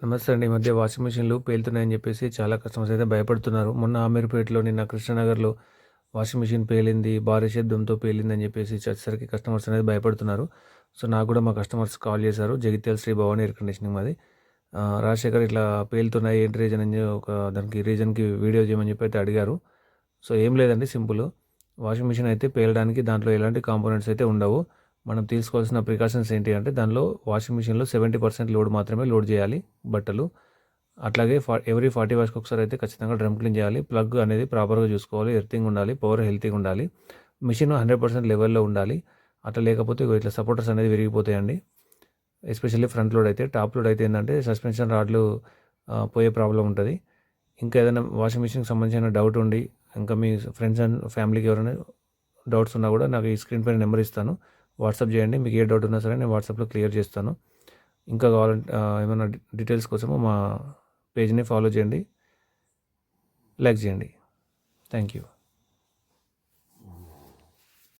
నమస్తే అండి. ఈ మధ్య వాషింగ్ మిషన్‌లు పేలుతున్నాయని జెప్పేసి చాలా కస్టమర్స్ అయితే భయపడుతున్నారు. మొన్న అమీర్‌పేటలో, నిన్న కృష్ణానగర్‌లో వాషింగ్ మిషన్ పేలింది, భారీ శబ్దంతో పేలిందని జెప్పేసి వచ్చేసరికి కస్టమర్స్ అనేది భయపడుతున్నారు. సో, నాకు గూడా మా కస్టమర్స్ కాల్ చేశారు. జగిత్యాల శ్రీ భవాని ఎయిర్ కండిషనింగ్ మాది. రాజశేఖర్ ఇట్లా పేలుతున్నాయి ఏంటి రీజన్ అని దానికి రీజన్‌కి వీడియో చేయమని చెప్పి అయితే అడిగారు. సో, ఏం లేదండి, సింపుల్. వాషింగ్ మిషన్ అయితే పేలడానికి దాంట్లో ఎలాంటి కాంపోనెంట్స్ అయితే ఉండవు. మనం తీసుకోవాల్సిన ప్రికాషన్స్ ఏంటి అంటే, దానిలో వాషింగ్ మిషన్‌లో 70% లోడ్ మాత్రమే లోడ్ చేయాలి బట్టలు. అట్లాగే ఎవ్రీ 40 అవర్స్‌కి ఒకసారి అయితే ఖచ్చితంగా డ్రమ్ క్లీన్ చేయాలి. ప్లగ్ అనేది ప్రాపర్‌గా చూసుకోవాలి. ఎర్తింగ్ ఉండాలి. పవర్ హెల్తీగా ఉండాలి. మిషన్ 100% లెవెల్‌లో ఉండాలి. అట్లా లేకపోతే ఇగో ఇట్లా సపోర్టర్స్ అనేది విరిగిపోతాయండి. ఎస్పెషల్లీ ఫ్రంట్ లోడ్ అయితే. టాప్ లోడ్ అయితే ఏంటంటే సస్పెన్షన్ రాడ్లు పోయే ప్రాబ్లం ఉంటది. ఇంకా ఏదైనా వాషింగ్ మిషన్‌కి సంబంధించిన డౌట్ ఉండి, ఇంకా మీ ఫ్రెండ్స్ అండ్ ఫ్యామిలీకి ఎవరైనా డౌట్స్ ఉన్నా కూడా నాకు ఈ స్క్రీన్ పైన నెంబర్ ఇస్తాను. వాట్సాప్ చేయండి. మీకు ఏ డౌట్ ఉన్నా సరే నేను వాట్సాప్‌లో క్లియర్ చేస్తాను. ఇంకా కావాలంటే ఏమైనా డీటెయిల్స్ కోసము మా పేజ్‌ని ఫాలో చేయండి. లైక్ చేయండి. Thank you.